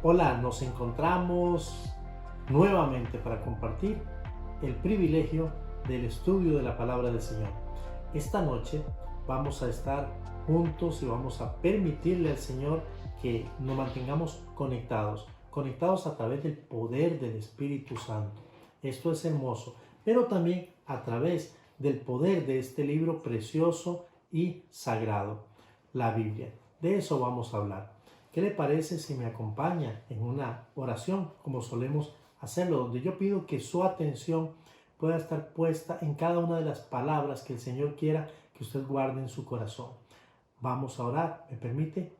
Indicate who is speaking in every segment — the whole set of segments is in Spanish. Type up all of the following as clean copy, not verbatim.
Speaker 1: Hola, nos encontramos nuevamente para compartir el privilegio del estudio de la palabra del Señor. Esta noche vamos a estar juntos y vamos a permitirle al Señor que nos mantengamos conectados a través del poder del Espíritu Santo. Esto es hermoso, pero también a través del poder de este libro precioso y sagrado, la Biblia. De eso vamos a hablar. ¿Qué le parece si me acompaña en una oración como solemos hacerlo, donde yo pido que su atención pueda estar puesta en cada una de las palabras que el Señor quiera que usted guarde en su corazón? Vamos a orar, ¿me permite?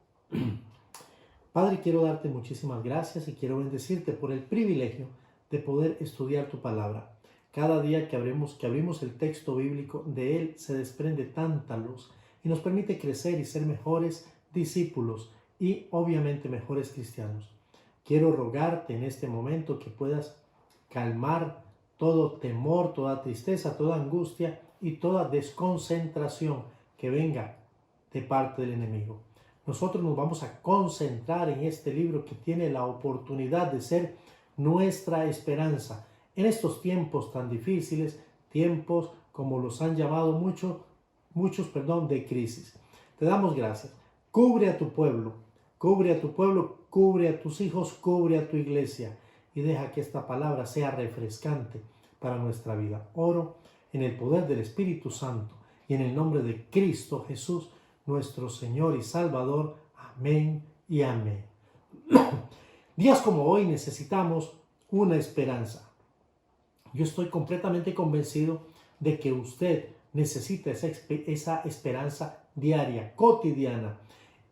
Speaker 1: Padre, quiero darte muchísimas gracias y quiero bendecirte por el privilegio de poder estudiar tu palabra. Cada día que abrimos el texto bíblico, de él se desprende tanta luz y nos permite crecer y ser mejores discípulos y obviamente mejores cristianos. Quiero rogarte en este momento que puedas calmar todo temor, toda tristeza, toda angustia y toda desconcentración que venga de parte del enemigo. Nosotros nos vamos a concentrar en este libro que tiene la oportunidad de ser nuestra esperanza en estos tiempos tan difíciles, tiempos como los han llamado muchos, de crisis. Te damos gracias. Cubre a tu pueblo, cubre a tu pueblo, cubre a tus hijos, cubre a tu iglesia y deja que esta palabra sea refrescante para nuestra vida. Oro en el poder del Espíritu Santo y en el nombre de Cristo Jesús, nuestro Señor y Salvador. Amén y amén. Días como hoy necesitamos una esperanza. Yo estoy completamente convencido de que usted necesita esa esperanza diaria, cotidiana.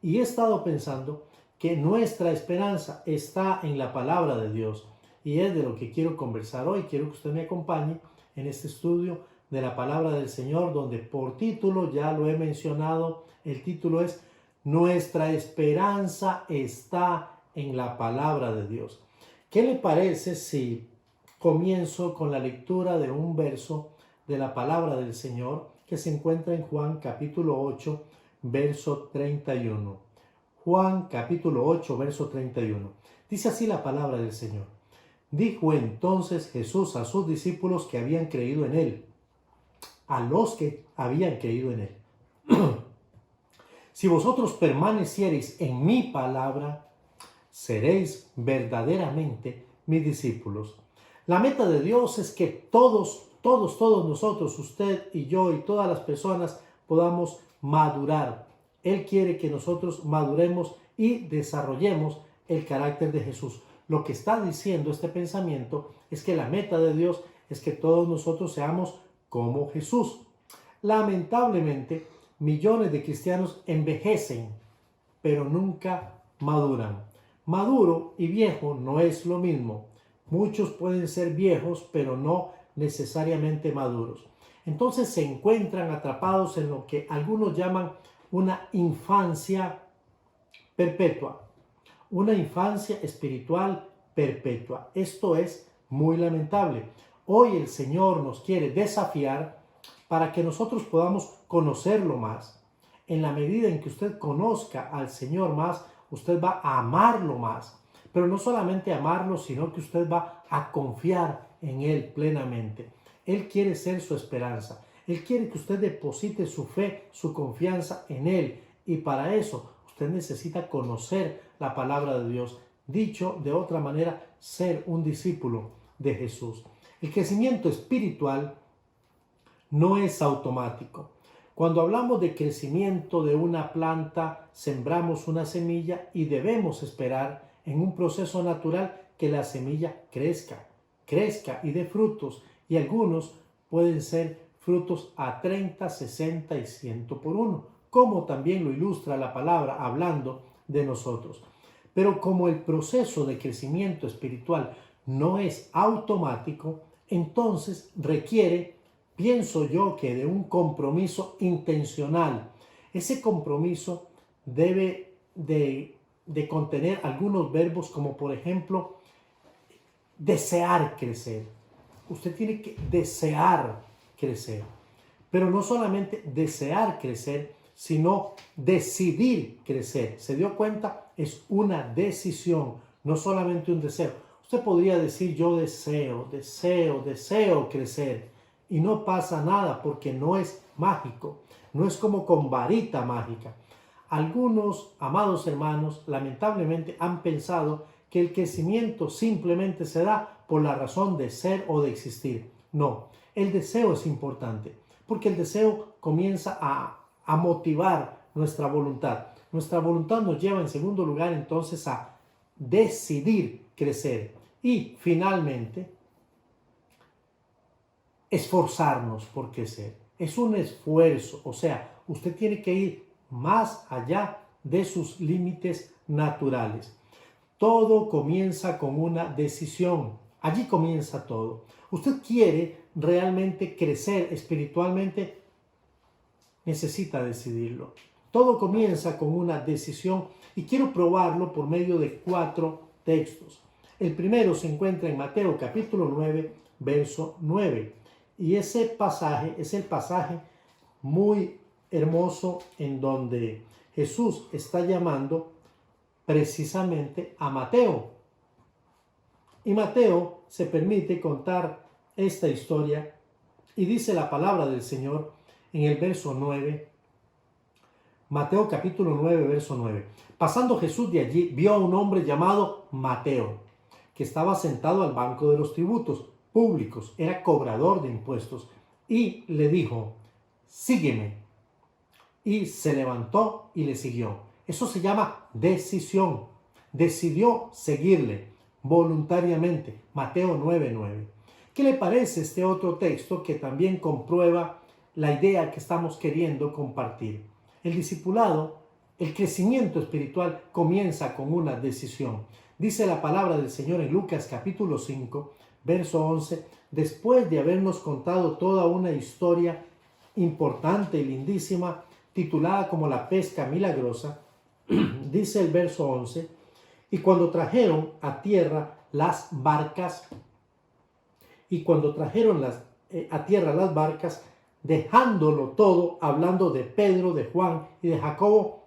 Speaker 1: Y he estado pensando que nuestra esperanza está en la palabra de Dios. Y es de lo que quiero conversar hoy. Quiero que usted me acompañe en este estudio de la palabra del Señor, donde por título, ya lo he mencionado, el título es Nuestra esperanza está en la palabra de Dios. ¿Qué le parece si comienzo con la lectura de un verso de la palabra del Señor que se encuentra en Juan capítulo 8, verso 31? Juan capítulo 8, verso 31. Dice así la palabra del Señor. Dijo entonces Jesús a sus discípulos que habían creído en él, a los que habían creído en él. Si vosotros permaneciereis en mi palabra, seréis verdaderamente mis discípulos. La meta de Dios es que todos nosotros, usted y yo y todas las personas podamos madurar. Él quiere que nosotros maduremos y desarrollemos el carácter de Jesús. Lo que está diciendo este pensamiento es que la meta de Dios es que todos nosotros seamos como Jesús. Lamentablemente, millones de cristianos envejecen, pero nunca maduran. Maduro y viejo no es lo mismo. Muchos pueden ser viejos, pero no necesariamente maduros. Entonces se encuentran atrapados en lo que algunos llaman una infancia perpetua, una infancia espiritual perpetua. Esto es muy lamentable. Hoy el Señor nos quiere desafiar para que nosotros podamos conocerlo más. En la medida en que usted conozca al Señor más, usted va a amarlo más. Pero no solamente amarlo, sino que usted va a confiar en Él plenamente. Él quiere ser su esperanza. Él quiere que usted deposite su fe, su confianza en Él. Y para eso usted necesita conocer la palabra de Dios. Dicho de otra manera, ser un discípulo de Jesús. El crecimiento espiritual no es automático. Cuando hablamos de crecimiento de una planta, sembramos una semilla y debemos esperar en un proceso natural que la semilla crezca y dé frutos. Y algunos pueden ser frutos a 30, 60 y 100 por uno, como también lo ilustra la palabra hablando de nosotros. Pero como el proceso de crecimiento espiritual no es automático, entonces requiere, pienso yo, que de un compromiso intencional. Ese compromiso debe de contener algunos verbos como por ejemplo desear crecer. Usted tiene que desear crecer, pero no solamente desear crecer, sino decidir crecer. ¿Se dio cuenta? Es una decisión, no solamente un deseo. Usted podría decir yo deseo crecer y no pasa nada porque no es mágico, no es como con varita mágica. Algunos, amados hermanos, lamentablemente han pensado que el crecimiento simplemente se da por la razón de ser o de existir. No, el deseo es importante porque el deseo comienza a motivar nuestra voluntad. Nuestra voluntad nos lleva en segundo lugar entonces a decidir crecer y finalmente esforzarnos por crecer. Es un esfuerzo, o sea, usted tiene que ir más allá de sus límites naturales. Todo comienza con una decisión. Allí comienza todo. Usted quiere realmente crecer espiritualmente, necesita decidirlo. Todo comienza con una decisión y quiero probarlo por medio de 4 textos. El primero se encuentra en Mateo capítulo 9, verso 9. Y ese pasaje es el pasaje muy hermoso en donde Jesús está llamando precisamente a Mateo. Y Mateo se permite contar esta historia y dice la palabra del Señor en el verso 9. Mateo capítulo 9, verso 9. Pasando Jesús de allí, vio a un hombre llamado Mateo, que estaba sentado al banco de los tributos públicos, era cobrador de impuestos, y le dijo, sígueme. Y se levantó y le siguió. Eso se llama decisión. Decidió seguirle voluntariamente. Mateo 9, 9. ¿Qué le parece este otro texto que también comprueba la idea que estamos queriendo compartir? El discipulado, el crecimiento espiritual comienza con una decisión. Dice la palabra del Señor en Lucas capítulo 5, verso 11, después de habernos contado toda una historia importante y lindísima, titulada como la pesca milagrosa, dice el verso 11, y cuando trajeron a tierra las barcas, dejándolo todo, hablando de Pedro, de Juan y de Jacobo,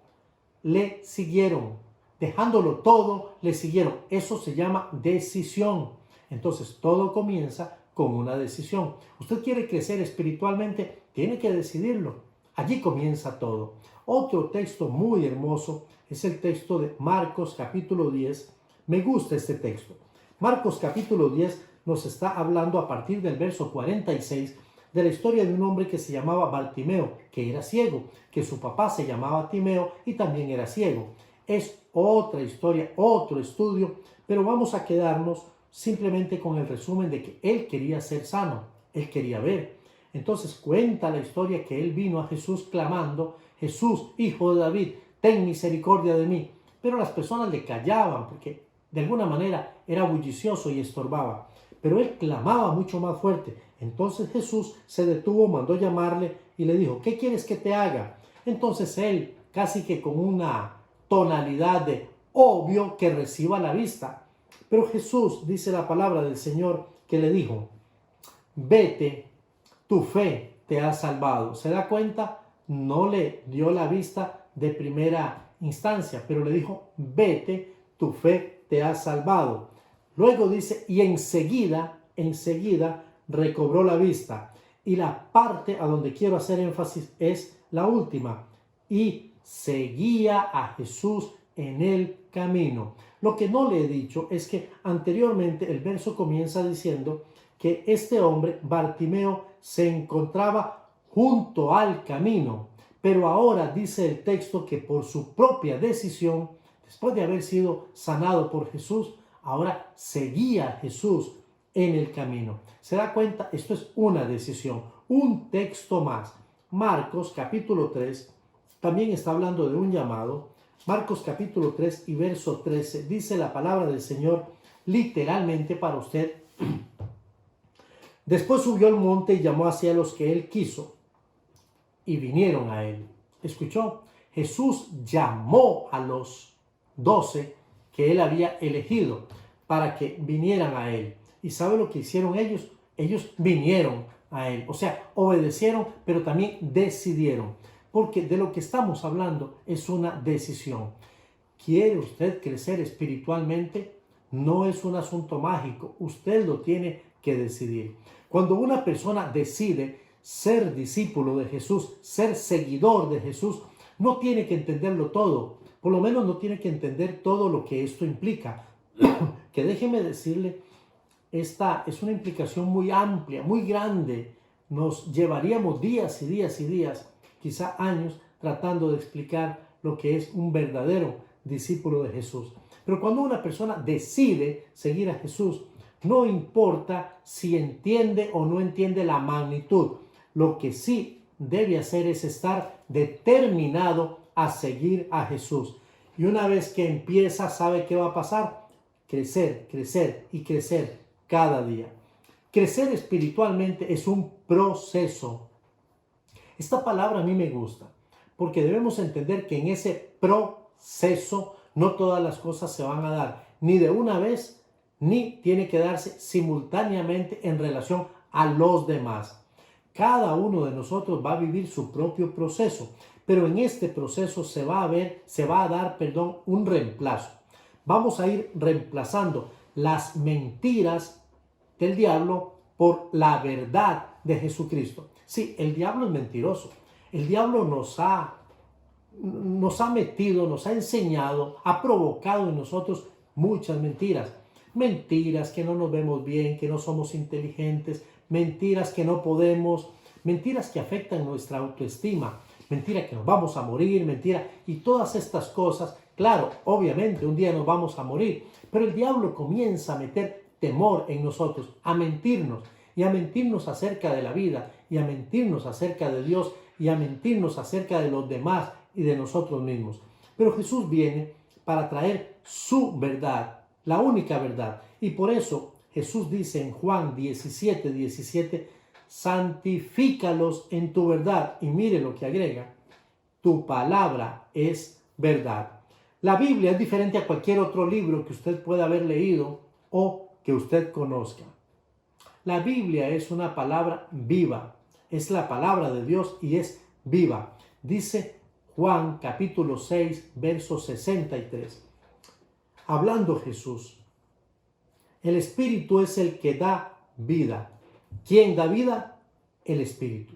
Speaker 1: le siguieron. Dejándolo todo, le siguieron. Eso se llama decisión. Entonces, todo comienza con una decisión. Usted quiere crecer espiritualmente, tiene que decidirlo. Allí comienza todo. Otro texto muy hermoso es el texto de Marcos capítulo 10. Me gusta este texto. Marcos capítulo 10 nos está hablando a partir del verso 46 de la historia de un hombre que se llamaba Bartimeo, que era ciego, que su papá se llamaba Timeo y también era ciego. Es otra historia, otro estudio, pero vamos a quedarnos simplemente con el resumen de que él quería ser sano, él quería ver. Entonces cuenta la historia que él vino a Jesús clamando, Jesús, hijo de David, ten misericordia de mí. Pero las personas le callaban porque de alguna manera era bullicioso y estorbaba. Pero él clamaba mucho más fuerte. Entonces Jesús se detuvo, mandó llamarle y le dijo, ¿qué quieres que te haga? Entonces él, casi que con una tonalidad de obvio, que reciba la vista. Pero Jesús, dice la palabra del Señor, que le dijo, vete, tu fe te ha salvado. ¿Se da cuenta? No le dio la vista de primera instancia, pero le dijo, vete, tu fe te ha salvado. Luego dice, y enseguida recobró la vista. Y la parte a donde quiero hacer énfasis es la última. Y seguía a Jesús en el camino. Lo que no le he dicho es que anteriormente el verso comienza diciendo que este hombre, Bartimeo, se encontraba junto al camino. Pero ahora dice el texto que por su propia decisión, después de haber sido sanado por Jesús, ahora seguía a Jesús en el camino. ¿Se da cuenta? Esto es una decisión. Un texto más. Marcos capítulo 3 también está hablando de un llamado. Marcos capítulo 3 y verso 13 dice la palabra del Señor literalmente para usted. Después subió al monte y llamó hacia los que él quiso y vinieron a él. ¿Escuchó? Jesús llamó a los 12 que él había elegido para que vinieran a él. ¿Y sabe lo que hicieron ellos? Ellos vinieron a él. O sea, obedecieron, pero también decidieron. Porque de lo que estamos hablando es una decisión. ¿Quiere usted crecer espiritualmente? no es un asunto mágico, usted lo tiene que decidir. Cuando una persona decide ser discípulo de Jesús, ser seguidor de Jesús, no tiene que entenderlo todo, por lo menos no tiene que entender todo lo que esto implica. Que déjeme decirle, esta es una implicación muy amplia, muy grande. Nos llevaríamos días y días y días, quizá años, tratando de explicar lo que es un verdadero discípulo de Jesús. Pero cuando una persona decide seguir a Jesús, no importa si entiende o no entiende la magnitud. Lo que sí debe hacer es estar determinado a seguir a Jesús. Y una vez que empieza, ¿sabe qué va a pasar? Crecer, crecer y crecer cada día. Crecer espiritualmente es un proceso. Esta palabra a mí me gusta, porque debemos entender que en ese proceso no todas las cosas se van a dar, ni de una vez, ni tiene que darse simultáneamente en relación a los demás. Cada uno de nosotros va a vivir su propio proceso, pero en este proceso se va a dar un reemplazo. Vamos a ir reemplazando las mentiras del diablo por la verdad de Jesucristo. Sí, el diablo es mentiroso. El diablo nos ha metido, nos ha enseñado, ha provocado en nosotros muchas mentiras. Mentiras que no nos vemos bien, que no somos inteligentes, mentiras que no podemos, mentiras que afectan nuestra autoestima, mentira que nos vamos a morir, mentira, y todas estas cosas. Claro, obviamente un día nos vamos a morir, pero el diablo comienza a meter temor en nosotros, a mentirnos acerca de la vida, y a mentirnos acerca de Dios, y a mentirnos acerca de los demás y de nosotros mismos. Pero Jesús viene para traer su verdad, la única verdad. Y por eso Jesús dice en Juan 17:17, santifícalos en tu verdad. Y mire lo que agrega, tu palabra es verdad. La Biblia es diferente a cualquier otro libro que usted pueda haber leído o que usted conozca. La Biblia es una palabra viva, es la palabra de Dios y es viva. Dice Juan capítulo 6, verso 63. Hablando Jesús, el Espíritu es el que da vida. ¿Quién da vida? El Espíritu.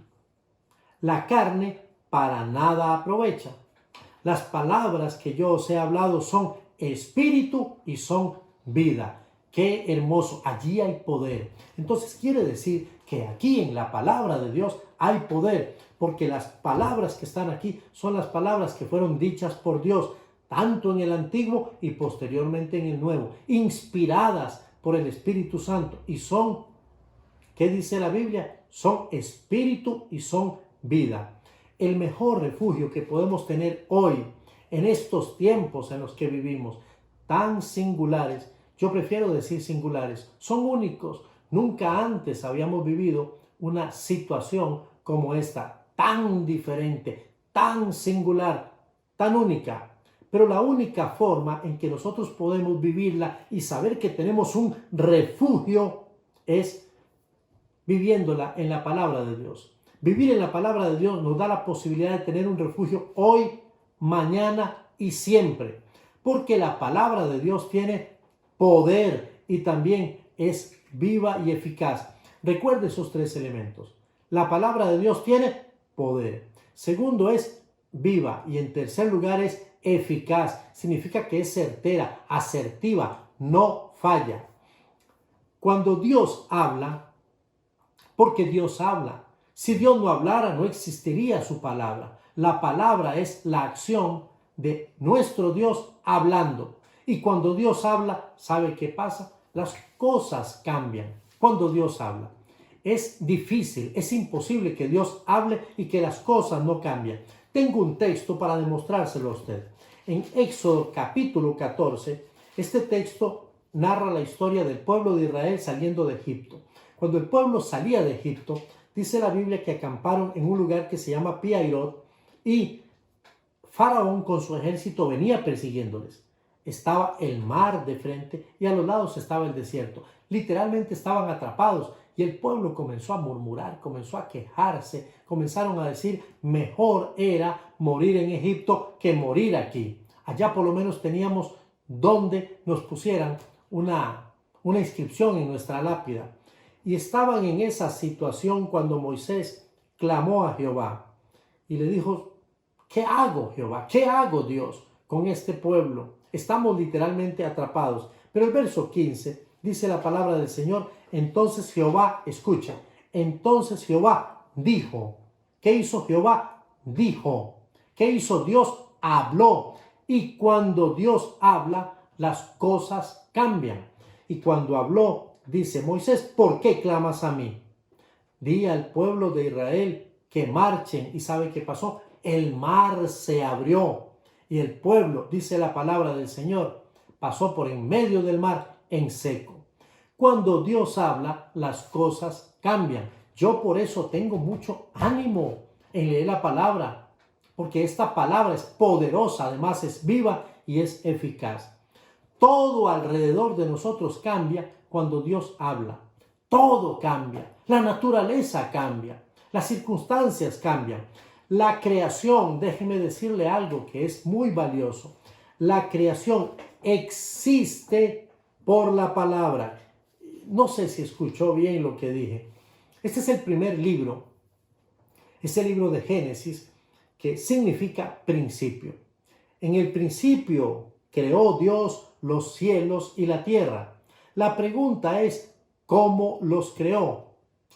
Speaker 1: La carne para nada aprovecha. Las palabras que yo os he hablado son espíritu y son vida. ¡Qué hermoso! Allí hay poder. Entonces quiere decir que aquí en la palabra de Dios hay poder, porque las palabras que están aquí son las palabras que fueron dichas por Dios, tanto en el Antiguo y posteriormente en el Nuevo, inspiradas por el Espíritu Santo, y son, ¿qué dice la Biblia? Son espíritu y son vida. El mejor refugio que podemos tener hoy, en estos tiempos en los que vivimos, tan singulares, yo prefiero decir singulares, son únicos. Nunca antes habíamos vivido una situación como esta, tan diferente, tan singular, tan única. Pero la única forma en que nosotros podemos vivirla y saber que tenemos un refugio es viviéndola en la palabra de Dios. Vivir en la palabra de Dios nos da la posibilidad de tener un refugio hoy, mañana y siempre. Porque la palabra de Dios tiene poder y también es viva y eficaz. Recuerde esos tres elementos. La palabra de Dios tiene poder. Segundo, es viva. Y en tercer lugar, es eficaz. Significa que es certera, asertiva, no falla. Cuando Dios habla, porque Dios habla. Si Dios no hablara, no existiría su palabra. La palabra es la acción de nuestro Dios hablando. Y cuando Dios habla, ¿sabe qué pasa? Las cosas cambian cuando Dios habla. Es difícil, es imposible que Dios hable y que las cosas no cambien. Tengo un texto para demostrárselo a usted. En Éxodo capítulo 14, este texto narra la historia del pueblo de Israel saliendo de Egipto. Cuando el pueblo salía de Egipto, dice la Biblia que acamparon en un lugar que se llama Pi-Hahirot y Faraón con su ejército venía persiguiéndoles. Estaba el mar de frente y a los lados estaba el desierto. Literalmente estaban atrapados y el pueblo comenzó a murmurar, comenzó a quejarse, comenzaron a decir, mejor era morir en Egipto que morir aquí. Allá por lo menos teníamos donde nos pusieran una inscripción en nuestra lápida. Y estaban en esa situación cuando Moisés clamó a Jehová y le dijo: ¿qué hago, Jehová? ¿Qué hago, Dios, con este pueblo? Estamos literalmente atrapados. Pero el verso 15 dice la palabra del Señor: entonces Jehová, escucha, entonces Jehová dijo. ¿Qué hizo Jehová? Dijo. ¿Qué hizo Dios? Habló. Y cuando Dios habla, las cosas cambian. Y cuando habló, dice Moisés: ¿por qué clamas a mí? Di al pueblo de Israel que marchen. ¿Y sabe qué pasó? El mar se abrió y el pueblo, dice la palabra del Señor, pasó por en medio del mar en seco. Cuando Dios habla, las cosas cambian. Yo por eso tengo mucho ánimo en leer la palabra, porque esta palabra es poderosa, además es viva y es eficaz. Todo alrededor de nosotros cambia cuando Dios habla. Todo cambia. La naturaleza cambia. Las circunstancias cambian. La creación, déjeme decirle algo que es muy valioso. La creación existe por la palabra. No sé si escuchó bien lo que dije. Este es el primer libro. Es el libro de Génesis, que significa principio. En el principio creó Dios los cielos y la tierra. La pregunta es: ¿cómo los creó?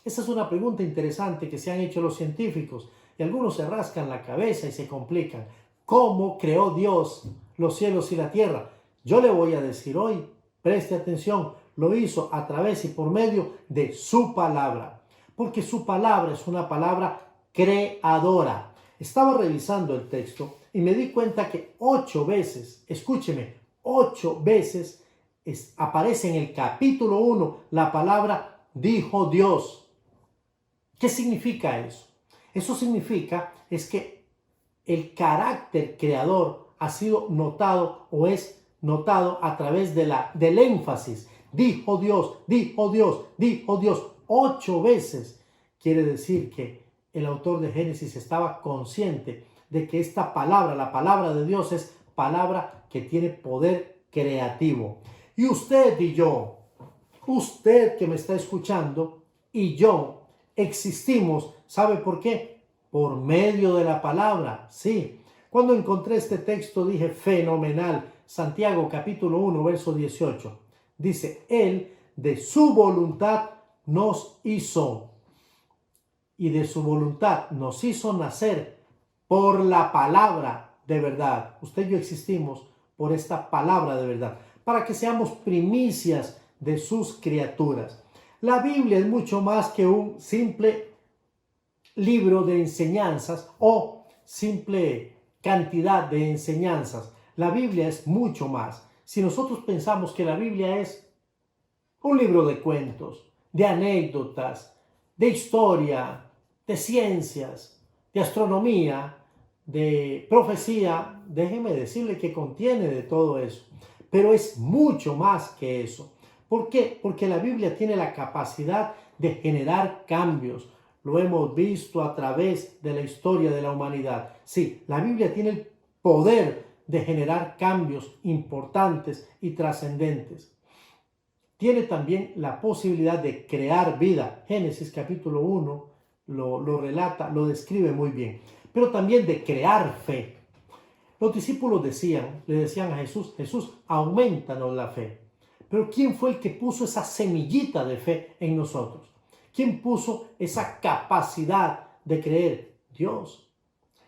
Speaker 1: Esa es una pregunta interesante que se han hecho los científicos y algunos se rascan la cabeza y se complican. ¿Cómo creó Dios los cielos y la tierra? Yo le voy a decir hoy, preste atención, lo hizo a través y por medio de su palabra, porque su palabra es una palabra creadora. Estaba revisando el texto y me di cuenta que 8 veces, escúcheme, 8 veces aparece en el capítulo 1 la palabra dijo Dios. ¿Qué significa eso? Eso significa es que el carácter creador ha sido notado o es notado a través del énfasis. Dijo Dios, dijo Dios, dijo Dios. 8 veces. Quiere decir que el autor de Génesis estaba consciente de que esta palabra, la palabra de Dios, es palabra que tiene poder creativo. Y usted y yo, usted que me está escuchando y yo, existimos. ¿Sabe por qué? Por medio de la palabra. Sí. Cuando encontré este texto dije: fenomenal. Santiago capítulo 1 verso 18. Dice: Él de su voluntad nos hizo. Y de su voluntad nos hizo nacer por la palabra de verdad. Usted y yo existimos por esta palabra de verdad, para que seamos primicias de sus criaturas. La Biblia es mucho más que un simple libro de enseñanzas o simple cantidad de enseñanzas. La Biblia es mucho más. Si nosotros pensamos que la Biblia es un libro de cuentos, de anécdotas, de historia, de ciencias, de astronomía, de profecía, déjeme decirle que contiene de todo eso. Pero es mucho más que eso. ¿Por qué? Porque la Biblia tiene la capacidad de generar cambios. Lo hemos visto a través de la historia de la humanidad. Sí, la Biblia tiene el poder de generar cambios importantes y trascendentes. Tiene también la posibilidad de crear vida. Génesis capítulo 1 lo relata, lo describe muy bien. Pero también de crear fe. Los discípulos le decían a Jesús: Jesús, aumentanos la fe. Pero ¿quién fue el que puso esa semillita de fe en nosotros? ¿Quién puso esa capacidad de creer? Dios.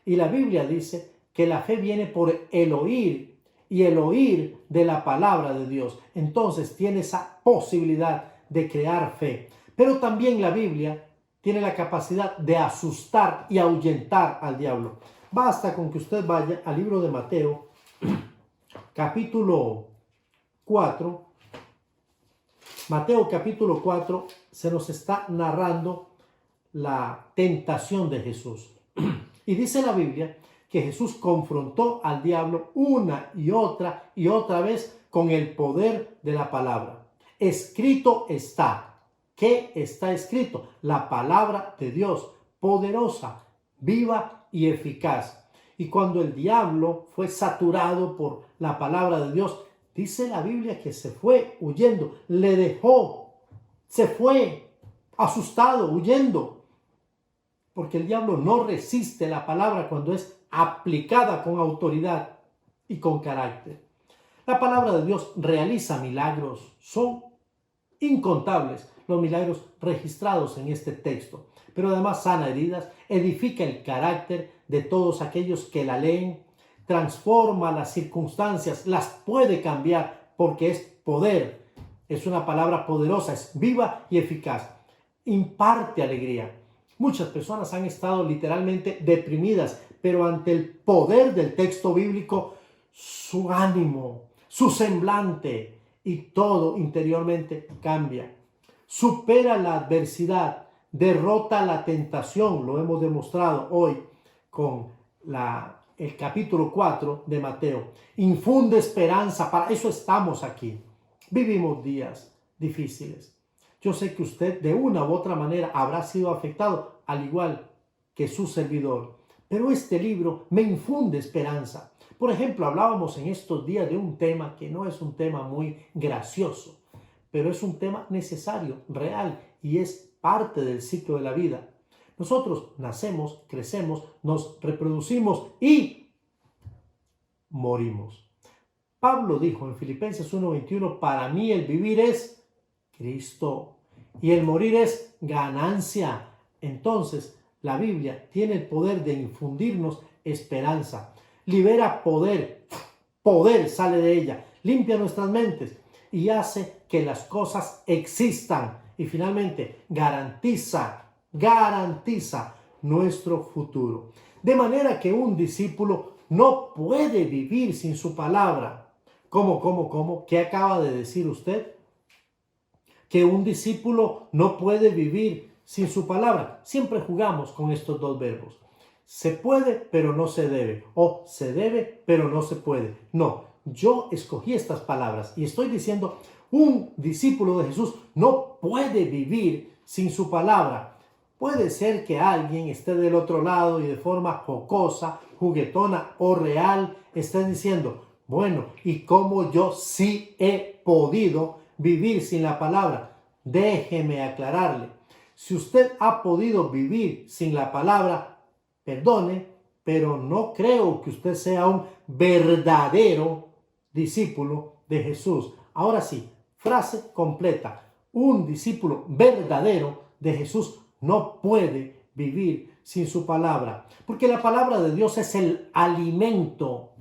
Speaker 1: Y la Biblia dice que la fe viene por el oír, y el oír de la palabra de Dios. Entonces tiene esa posibilidad de crear fe. Pero también la Biblia tiene la capacidad de asustar y ahuyentar al diablo. Basta con que usted vaya al libro de Mateo, capítulo 4. Mateo capítulo 4 se nos está narrando la tentación de Jesús. Y dice la Biblia que Jesús confrontó al diablo una y otra vez con el poder de la palabra. Escrito está. ¿Qué está escrito? La palabra de Dios, poderosa, viva y eficaz. Y cuando el diablo fue saturado por la palabra de Dios, Dice la Biblia que se fue huyendo, le dejó, se fue asustado, huyendo. Porque el diablo no resiste la palabra cuando es aplicada con autoridad y con carácter. La palabra de Dios realiza milagros, son incontables los milagros registrados en este texto, pero además sana heridas, edifica el carácter de todos aquellos que la leen, transforma las circunstancias, las puede cambiar porque es poder, es una palabra poderosa, es viva y eficaz, imparte alegría. Muchas personas han estado literalmente deprimidas, pero ante el poder del texto bíblico, su ánimo, su semblante y todo interiormente cambia. Supera la adversidad, derrota la tentación, lo hemos demostrado hoy con el capítulo 4 de Mateo. Infunde esperanza, para eso estamos aquí. Vivimos días difíciles. Yo sé que usted de una u otra manera habrá sido afectado, al igual que su servidor. Pero este libro me infunde esperanza. Por ejemplo, hablábamos en estos días de un tema que no es un tema muy gracioso, pero es un tema necesario, real, y es parte del ciclo de la vida. Nosotros nacemos, crecemos, nos reproducimos y morimos. Pablo dijo en Filipenses 1:21, para mí el vivir es Cristo y el morir es ganancia. Entonces, la Biblia tiene el poder de infundirnos esperanza. Libera poder, poder sale de ella, limpia nuestras mentes y hace que las cosas existan. Y finalmente, garantiza nuestro futuro. De manera que un discípulo no puede vivir sin su palabra. ¿Cómo? ¿Qué acaba de decir usted? Que un discípulo no puede vivir sin su palabra. Siempre jugamos con estos dos verbos. Se puede, pero no se debe. O se debe, pero no se puede. No, yo escogí estas palabras y estoy diciendo, un discípulo de Jesús no puede vivir sin su palabra. Puede ser que alguien esté del otro lado y de forma jocosa, juguetona o real esté diciendo, bueno, ¿y cómo yo sí he podido vivir sin la palabra? Déjeme aclararle. Si usted ha podido vivir sin la palabra, perdone, pero no creo que usted sea un verdadero discípulo de Jesús. Ahora sí, frase completa. Un discípulo verdadero de Jesús no puede vivir sin su palabra, porque la palabra de Dios es el alimento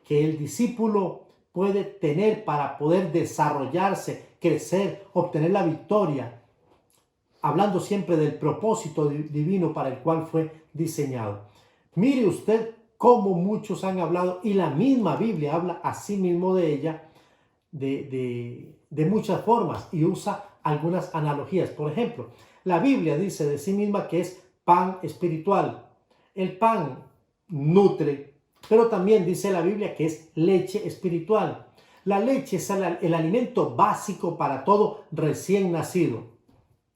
Speaker 1: que el discípulo puede tener para poder desarrollarse, crecer, obtener la victoria, hablando siempre del propósito divino para el cual fue diseñado. Mire usted cómo muchos han hablado, y la misma Biblia habla a sí mismo de ella, de muchas formas, y usa algunas analogías. Por ejemplo, la Biblia dice de sí misma que es pan espiritual. El pan nutre, pero también dice la Biblia que es leche espiritual. La leche es el alimento básico para todo recién nacido.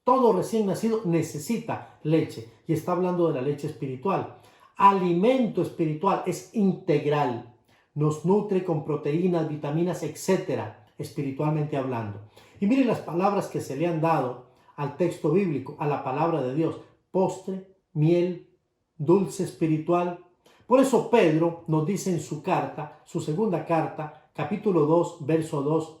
Speaker 1: Todo recién nacido necesita leche, y está hablando de la leche espiritual. Alimento espiritual es integral, nos nutre con proteínas, vitaminas, etcétera, espiritualmente hablando. Y miren las palabras que se le han dado al texto bíblico, a la palabra de Dios: postre, miel, dulce espiritual. Por eso Pedro nos dice en su carta, su segunda carta, capítulo 2, verso 2,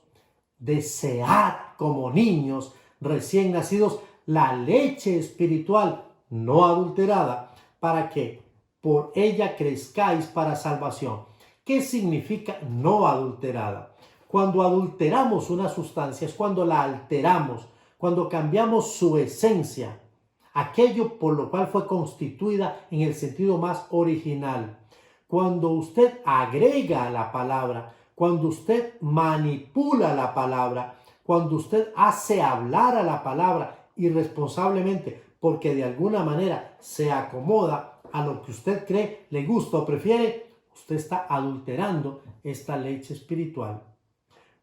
Speaker 1: desead como niños recién nacidos la leche espiritual no adulterada, para que por ella crezcáis para salvación. ¿Qué significa no adulterada? Cuando adulteramos una sustancia es cuando la alteramos, cuando cambiamos su esencia, aquello por lo cual fue constituida en el sentido más original. Cuando usted agrega a la palabra, cuando usted manipula la palabra, cuando usted hace hablar a la palabra irresponsablemente, porque de alguna manera se acomoda a lo que usted cree, le gusta o prefiere, usted está adulterando esta leche espiritual.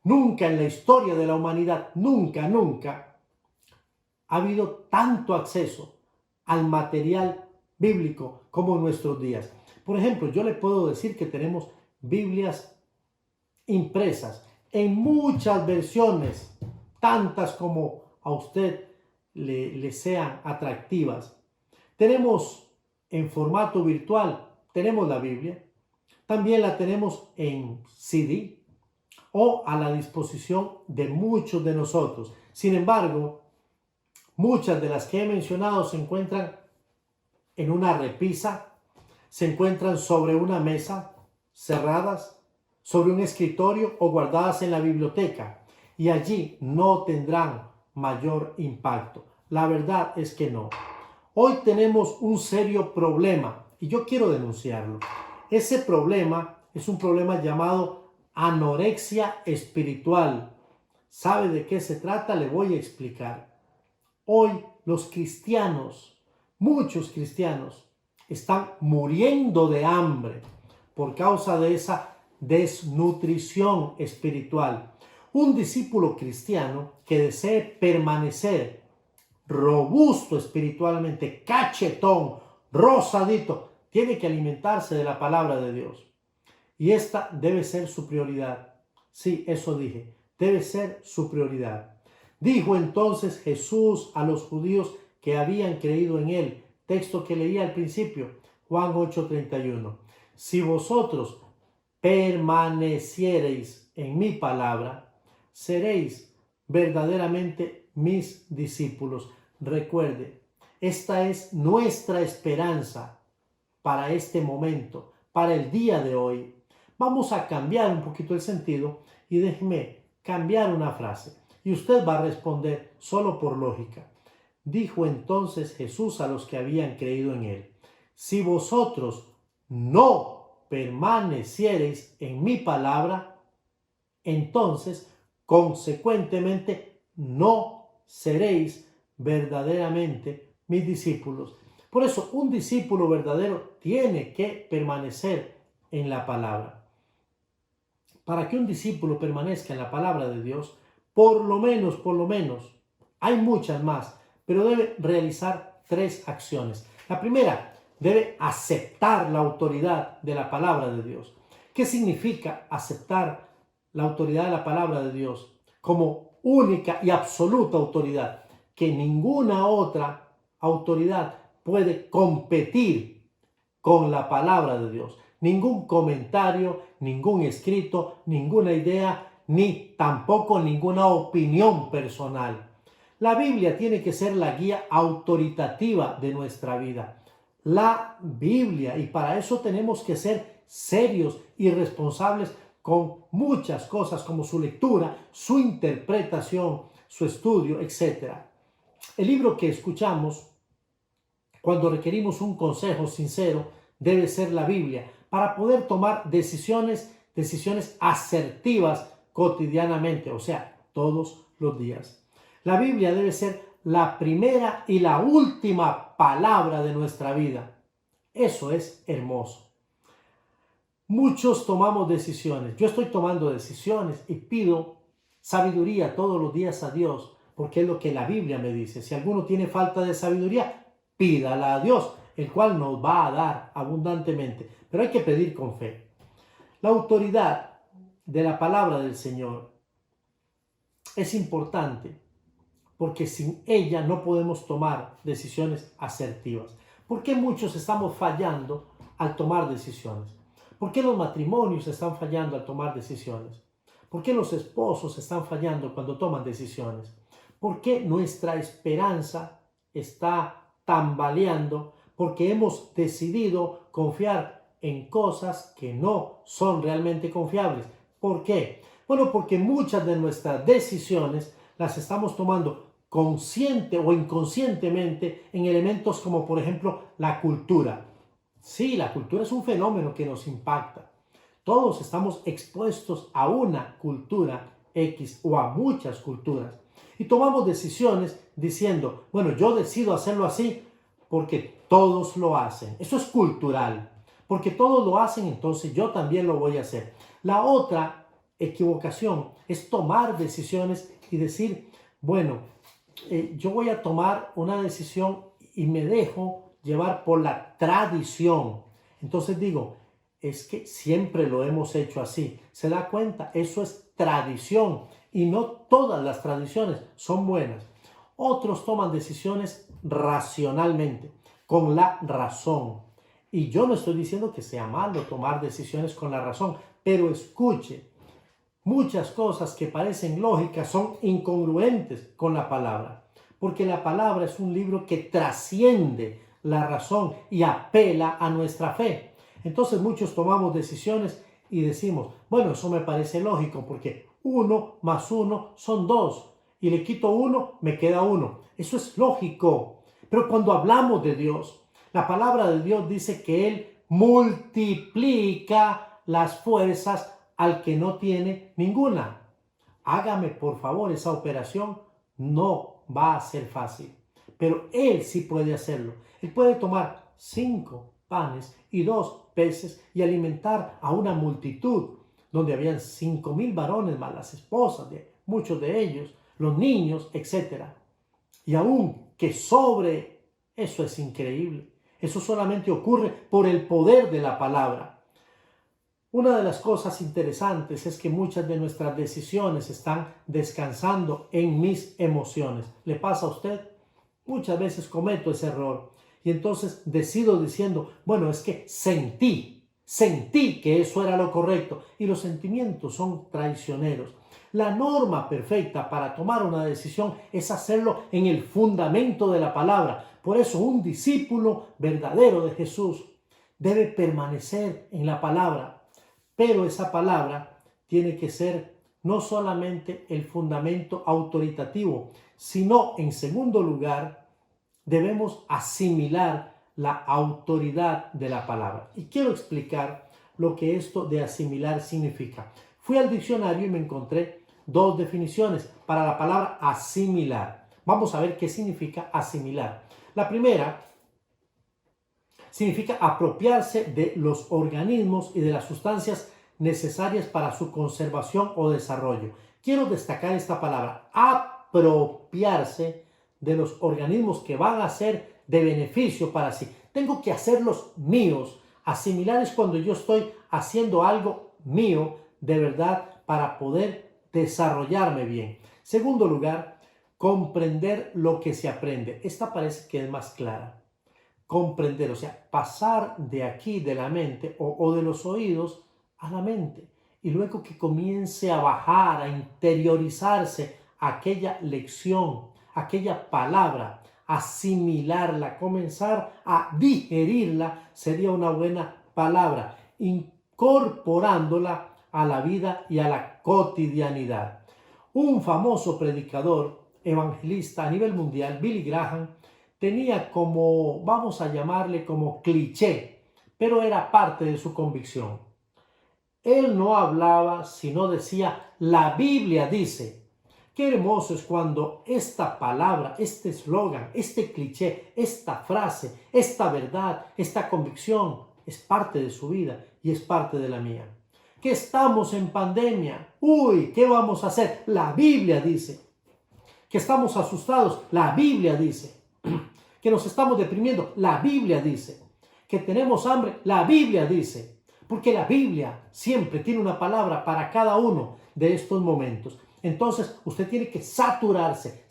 Speaker 1: Nunca en la historia de la humanidad, nunca ha habido tanto acceso al material bíblico como en nuestros días. Por ejemplo, yo le puedo decir que tenemos Biblias impresas en muchas versiones, tantas como a usted le sean atractivas. Tenemos en formato virtual, tenemos la Biblia, también la tenemos en CD o a la disposición de muchos de nosotros. Sin embargo, muchas de las que he mencionado se encuentran en una repisa, se encuentran sobre una mesa, cerradas, sobre un escritorio o guardadas en la biblioteca, y allí no tendrán mayor impacto. La verdad es que no. Hoy tenemos un serio problema y yo quiero denunciarlo. Ese problema es un problema llamado anorexia espiritual. ¿Sabe de qué se trata? Le voy a explicar. Hoy los cristianos, muchos cristianos, están muriendo de hambre por causa de esa desnutrición espiritual. Un discípulo cristiano que desee permanecer robusto espiritualmente, cachetón, rosadito, tiene que alimentarse de la palabra de Dios. Y esta debe ser su prioridad. Sí, eso dije, debe ser su prioridad. Dijo entonces Jesús a los judíos que habían creído en él, texto que leía al principio, Juan 8:31. Si vosotros permaneciereis en mi palabra, seréis verdaderamente mis discípulos. Recuerde, esta es nuestra esperanza para este momento, para el día de hoy. Vamos a cambiar un poquito el sentido y déjeme cambiar una frase. Y usted va a responder solo por lógica. Dijo entonces Jesús a los que habían creído en él: si vosotros no permaneciereis en mi palabra, entonces consecuentemente no seréis verdaderamente mis discípulos. Por eso un discípulo verdadero tiene que permanecer en la palabra. Para que un discípulo permanezca en la palabra de Dios, por lo menos, hay muchas más, pero debe realizar 3 acciones. La primera, debe aceptar la autoridad de la palabra de Dios. ¿Qué significa aceptar la autoridad de la palabra de Dios como única y absoluta autoridad? Que ninguna otra autoridad puede competir con la palabra de Dios. Ningún comentario, ningún escrito, ninguna idea, ni tampoco ninguna opinión personal. La Biblia tiene que ser la guía autoritativa de nuestra vida. La Biblia, y para eso tenemos que ser serios y responsables con muchas cosas como su lectura, su interpretación, su estudio, etc. El libro que escuchamos cuando requerimos un consejo sincero debe ser la Biblia para poder tomar decisiones asertivas cotidianamente, o sea, todos los días. La Biblia debe ser la primera y la última palabra de nuestra vida. Eso es hermoso. Muchos tomamos decisiones. Yo estoy tomando decisiones y pido sabiduría todos los días a Dios, porque es lo que la Biblia me dice. Si alguno tiene falta de sabiduría, pídala a Dios, el cual nos va a dar abundantemente. Pero hay que pedir con fe. La autoridad de la palabra del Señor es importante, porque sin ella no podemos tomar decisiones asertivas. ¿Por qué muchos estamos fallando al tomar decisiones? ¿Por qué los matrimonios están fallando al tomar decisiones? ¿Por qué los esposos están fallando cuando toman decisiones? ¿Por qué nuestra esperanza está tambaleando? Porque hemos decidido confiar en cosas que no son realmente confiables. ¿Por qué? Bueno, porque muchas de nuestras decisiones las estamos tomando consciente o inconscientemente en elementos como, por ejemplo, la cultura. Sí, la cultura es un fenómeno que nos impacta. Todos estamos expuestos a una cultura X o a muchas culturas. Y tomamos decisiones diciendo, bueno, yo decido hacerlo así porque todos lo hacen. Eso es cultural. Porque todos lo hacen, entonces yo también lo voy a hacer. La otra equivocación es tomar decisiones y decir, bueno, yo voy a tomar una decisión y me dejo llevar por la tradición. Entonces digo, es que siempre lo hemos hecho así. ¿Se da cuenta? Eso es tradición y no todas las tradiciones son buenas. Otros toman decisiones racionalmente, con la razón. Y yo no estoy diciendo que sea malo tomar decisiones con la razón, pero escuche, muchas cosas que parecen lógicas son incongruentes con la palabra, porque la palabra es un libro que trasciende la razón y apela a nuestra fe. Entonces muchos tomamos decisiones y decimos, bueno, eso me parece lógico porque 1 más 1 son 2 y le quito 1, me queda 1. Eso es lógico. Pero cuando hablamos de Dios, la palabra de Dios dice que Él multiplica las fuerzas al que no tiene ninguna. Hágame por favor esa operación, no va a ser fácil, pero Él sí puede hacerlo. Él puede tomar 5 panes y 2 peces y alimentar a una multitud, donde habían 5,000 varones más las esposas de muchos de ellos, los niños, etc. Y aún que sobre, eso es increíble. Eso solamente ocurre por el poder de la palabra. Una de las cosas interesantes es que muchas de nuestras decisiones están descansando en mis emociones. ¿Le pasa a usted? Muchas veces cometo ese error y entonces decido diciendo, bueno, es que sentí que eso era lo correcto, y los sentimientos son traicioneros. La norma perfecta para tomar una decisión es hacerlo en el fundamento de la palabra. Por eso un discípulo verdadero de Jesús debe permanecer en la palabra. Pero esa palabra tiene que ser no solamente el fundamento autoritativo, sino en segundo lugar debemos asimilar la autoridad de la palabra. Y quiero explicar lo que esto de asimilar significa. Fui al diccionario y me encontré 2 definiciones para la palabra asimilar. Vamos a ver qué significa asimilar. La primera significa apropiarse de los organismos y de las sustancias necesarias para su conservación o desarrollo. Quiero destacar esta palabra, apropiarse de los organismos que van a ser de beneficio para sí. Tengo que hacerlos míos. Asimilar es cuando yo estoy haciendo algo mío de verdad para poder desarrollarme bien. Segundo lugar, comprender lo que se aprende. Esta parece que es más clara. Comprender, o sea, pasar de aquí, de la mente o de los oídos a la mente, y luego que comience a bajar, a interiorizarse aquella lección, aquella palabra, asimilarla, comenzar a digerirla, sería una buena palabra, incorporándola a la vida y a la cotidianidad. Un famoso predicador evangelista a nivel mundial, Billy Graham, tenía como, vamos a llamarle como cliché, pero era parte de su convicción. Él no hablaba, sino decía, la Biblia dice. Qué hermoso es cuando esta palabra, este eslogan, este cliché, esta frase, esta verdad, esta convicción es parte de su vida y es parte de la mía. Que estamos en pandemia. Uy, ¿qué vamos a hacer? La Biblia dice. Que estamos asustados. La Biblia dice. Que nos estamos deprimiendo. La Biblia dice. Que tenemos hambre. La Biblia dice. Porque la Biblia siempre tiene una palabra para cada uno de estos momentos. Entonces usted tiene que saturarse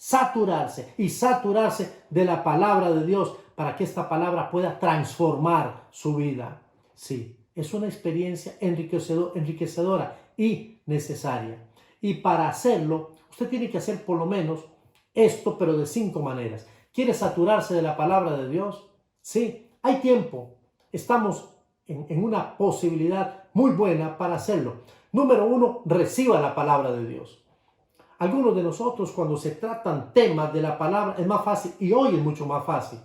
Speaker 1: de la palabra de Dios para que esta palabra pueda transformar su vida. Sí, es una experiencia enriquecedora y necesaria. Y para hacerlo, usted tiene que hacer por lo menos esto, pero de 5 maneras. ¿Quiere saturarse de la palabra de Dios? Sí, hay tiempo. Estamos en una posibilidad muy buena para hacerlo. Número 1, reciba la palabra de Dios. Algunos de nosotros, cuando se tratan temas de la palabra, es más fácil, y hoy es mucho más fácil.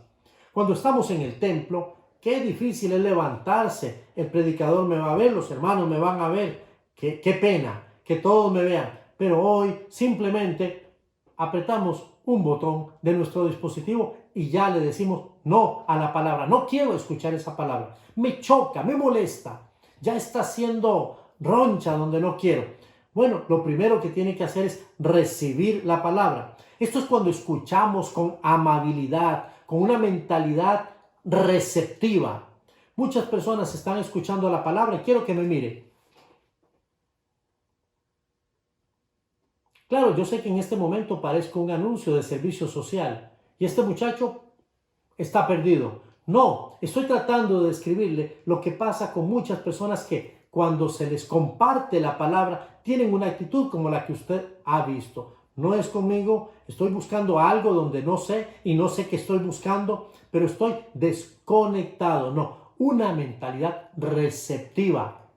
Speaker 1: Cuando estamos en el templo, qué difícil es levantarse. El predicador me va a ver, los hermanos me van a ver. Qué pena que todos me vean. Pero hoy simplemente apretamos un botón de nuestro dispositivo y ya le decimos no a la palabra. No quiero escuchar esa palabra. Me choca, me molesta. Ya está haciendo roncha donde no quiero. Bueno, lo primero que tiene que hacer es recibir la palabra. Esto es cuando escuchamos con amabilidad, con una mentalidad receptiva. Muchas personas están escuchando la palabra y quiero que me mire. Claro, yo sé que en este momento parezco un anuncio de servicio social y este muchacho está perdido. No, estoy tratando de describirle lo que pasa con muchas personas que cuando se les comparte la palabra tienen una actitud como la que usted ha visto. No es conmigo, estoy buscando algo donde no sé y no sé qué estoy buscando, pero estoy desconectado. No, una mentalidad receptiva,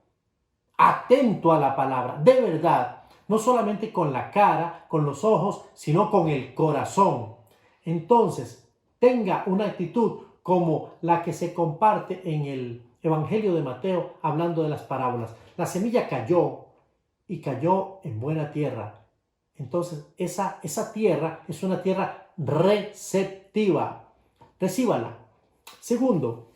Speaker 1: atento a la palabra, de verdad, no solamente con la cara, con los ojos, sino con el corazón. Entonces, tenga una actitud como la que se comparte en el Evangelio de Mateo, hablando de las parábolas. La semilla cayó y cayó en buena tierra. Entonces, esa tierra es una tierra receptiva. Recíbala. Segundo,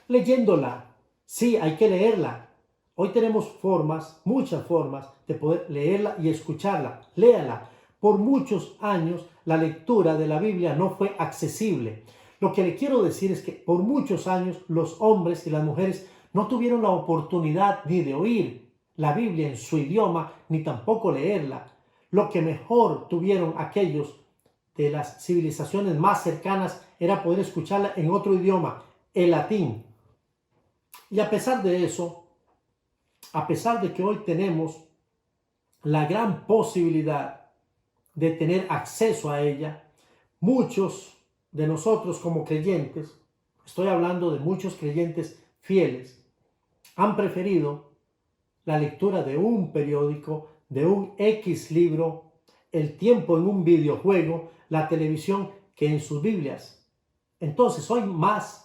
Speaker 1: leyéndola. Sí, hay que leerla. Hoy tenemos formas, muchas formas, de poder leerla y escucharla. Léala. Por muchos años la lectura de la Biblia no fue accesible. Lo que le quiero decir es que por muchos años los hombres y las mujeres no tuvieron la oportunidad ni de oír la Biblia en su idioma, ni tampoco leerla. Lo que mejor tuvieron aquellos de las civilizaciones más cercanas era poder escucharla en otro idioma, el latín. Y a pesar de eso, a pesar de que hoy tenemos la gran posibilidad de tener acceso a ella, muchos de nosotros como creyentes, estoy hablando de muchos creyentes fieles, han preferido la lectura de un periódico, de un X libro, el tiempo en un videojuego, la televisión, que en sus Biblias. Entonces, hoy más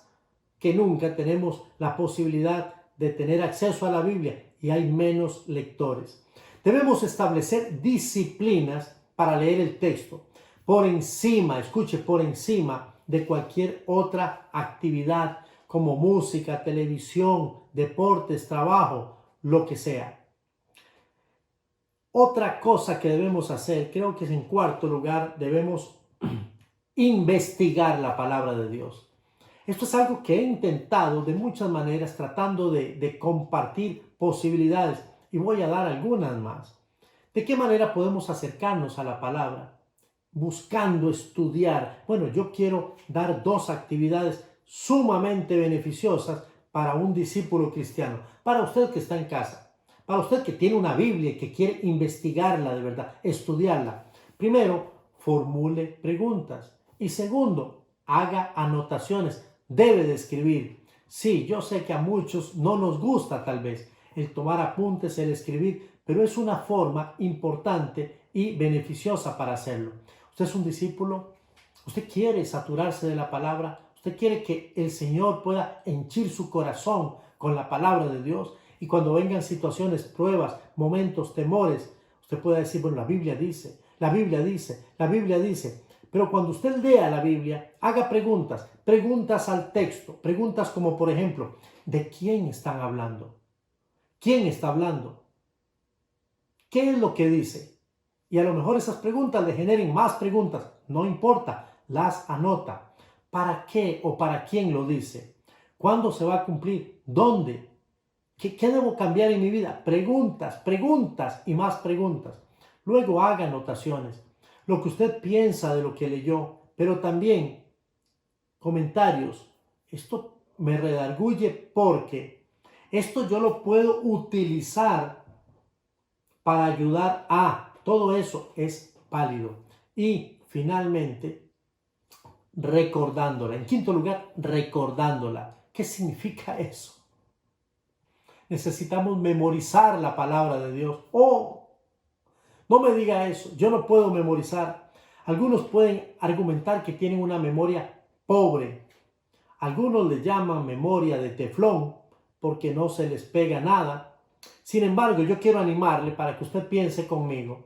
Speaker 1: que nunca tenemos la posibilidad de tener acceso a la Biblia y hay menos lectores. Debemos establecer disciplinas para leer el texto por encima, escuche, por encima de cualquier otra actividad como música, televisión, deportes, trabajo, lo que sea. Otra cosa que debemos hacer, creo que es en cuarto lugar, debemos investigar la palabra de Dios. Esto es algo que he intentado de muchas maneras tratando de compartir posibilidades y voy a dar algunas más. ¿De qué manera podemos acercarnos a la palabra? Buscando estudiar. Bueno, yo quiero dar dos actividades sumamente beneficiosas para un discípulo cristiano, para usted que está en casa, para usted que tiene una Biblia y que quiere investigarla de verdad, estudiarla. Primero, formule preguntas y segundo, haga anotaciones. Debe de escribir. Sí, yo sé que a muchos no nos gusta tal vez el tomar apuntes, el escribir, pero es una forma importante y beneficiosa para hacerlo. Usted es un discípulo, usted quiere saturarse de la palabra, usted quiere que el Señor pueda henchir su corazón con la palabra de Dios y cuando vengan situaciones, pruebas, momentos, temores, usted pueda decir, bueno, la Biblia dice, la Biblia dice, la Biblia dice. Pero cuando usted lea la Biblia, haga preguntas, preguntas al texto, preguntas como por ejemplo, ¿de quién están hablando? ¿Quién está hablando? ¿Qué es lo que dice? Y a lo mejor esas preguntas le generen más preguntas, no importa, las anota. ¿Para qué o para quién lo dice? ¿Cuándo se va a cumplir? ¿Dónde? ¿Qué debo cambiar en mi vida? Preguntas, preguntas y más preguntas. Luego haga anotaciones. Lo que usted piensa de lo que leyó, pero también comentarios. Esto me redarguye porque esto yo lo puedo utilizar para ayudar a. Todo eso es válido. Y finalmente, recordándola. En quinto lugar, recordándola. ¿Qué significa eso? Necesitamos memorizar la palabra de Dios. No me diga eso, yo no puedo memorizar. Algunos pueden argumentar que tienen una memoria pobre. Algunos le llaman memoria de teflón porque no se les pega nada. Sin embargo, yo quiero animarle para que usted piense conmigo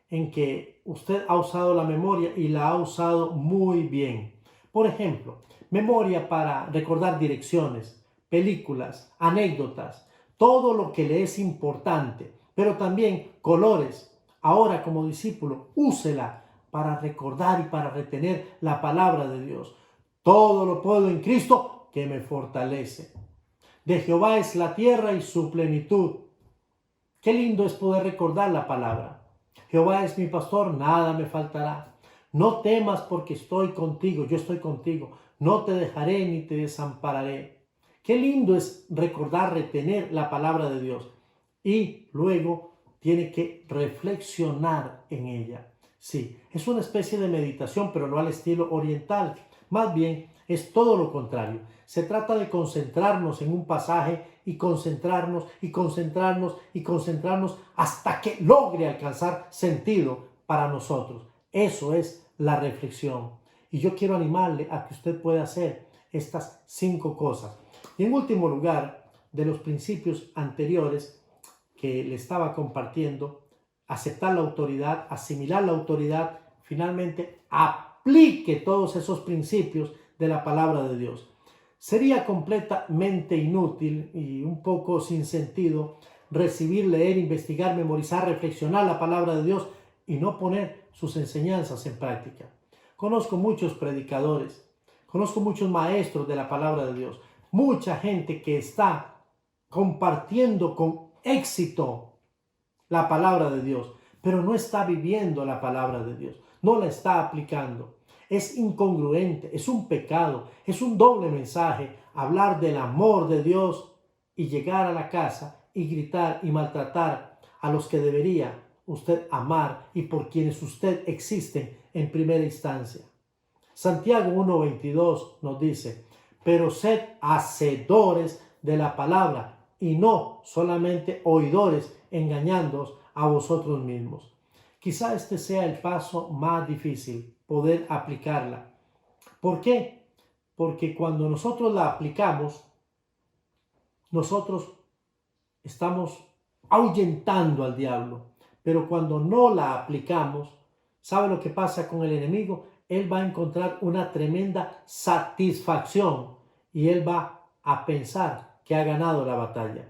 Speaker 1: en que usted ha usado la memoria y la ha usado muy bien. Por ejemplo, memoria para recordar direcciones, películas, anécdotas, todo lo que le es importante, pero también colores. Ahora, como discípulo, úsela para recordar y para retener la palabra de Dios. Todo lo puedo en Cristo que me fortalece. De Jehová es la tierra y su plenitud. Qué lindo es poder recordar la palabra. Jehová es mi pastor, nada me faltará. No temas porque estoy contigo, yo estoy contigo. No te dejaré ni te desampararé. Qué lindo es recordar, retener la palabra de Dios. Y luego tiene que reflexionar en ella. Sí, es una especie de meditación, pero no al estilo oriental. Más bien, es todo lo contrario. Se trata de concentrarnos en un pasaje y concentrarnos y concentrarnos y concentrarnos hasta que logre alcanzar sentido para nosotros. Eso es la reflexión. Y yo quiero animarle a que usted pueda hacer estas 5 cosas. Y en último lugar, de los principios anteriores que le estaba compartiendo, aceptar la autoridad, asimilar la autoridad, finalmente aplique todos esos principios de la palabra de Dios. Sería completamente inútil y un poco sin sentido recibir, leer, investigar, memorizar, reflexionar la palabra de Dios y no poner sus enseñanzas en práctica. Conozco muchos predicadores, conozco muchos maestros de la palabra de Dios, mucha gente que está compartiendo con éxito la palabra de Dios, pero no está viviendo la palabra de Dios, no la está aplicando. Es incongruente, es un pecado, es un doble mensaje hablar del amor de Dios y llegar a la casa y gritar y maltratar a los que debería usted amar y por quienes usted existe en primera instancia. Santiago 1:22 nos dice: pero sed hacedores de la palabra y no solamente oidores, engañándoos a vosotros mismos. Quizá este sea el paso más difícil, poder aplicarla. ¿Por qué? Porque cuando nosotros la aplicamos, nosotros estamos ahuyentando al diablo. Pero cuando no la aplicamos, ¿sabe lo que pasa con el enemigo? Él va a encontrar una tremenda satisfacción y él va a pensar que ha ganado la batalla.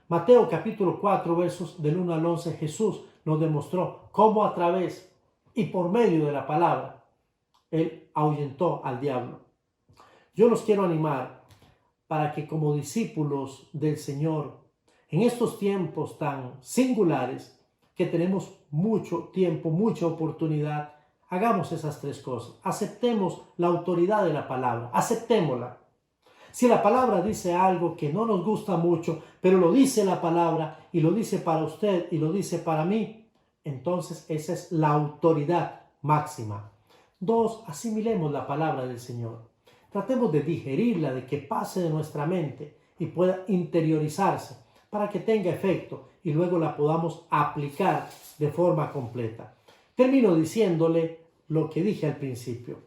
Speaker 1: Mateo capítulo 4 versos del 1 al 11, Jesús nos demostró cómo a través y por medio de la palabra él ahuyentó al diablo. Yo los quiero animar para que como discípulos del Señor, en estos tiempos tan singulares que tenemos mucho tiempo, mucha oportunidad, hagamos esas 3 cosas. Aceptemos la autoridad de la palabra, aceptémosla. Si la palabra dice algo que no nos gusta mucho, pero lo dice la palabra y lo dice para usted y lo dice para mí, entonces esa es la autoridad máxima. 2, asimilemos la palabra del Señor. Tratemos de digerirla, de que pase de nuestra mente y pueda interiorizarse para que tenga efecto y luego la podamos aplicar de forma completa. Termino diciéndole lo que dije al principio.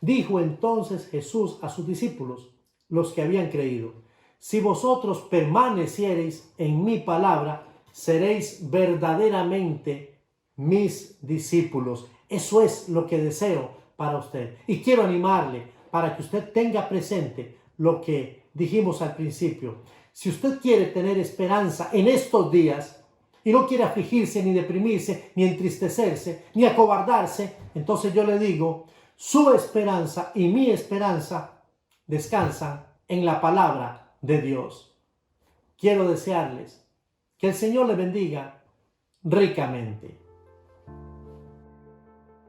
Speaker 1: Dijo entonces Jesús a sus discípulos, los que habían creído: si vosotros permaneciereis en mi palabra, seréis verdaderamente mis discípulos. Eso es lo que deseo para usted. Y quiero animarle para que usted tenga presente lo que dijimos al principio. Si usted quiere tener esperanza en estos días y no quiere afligirse, ni deprimirse, ni entristecerse, ni acobardarse, entonces yo le digo, su esperanza y mi esperanza descansan en la palabra de Dios. Quiero desearles que el Señor le bendiga ricamente.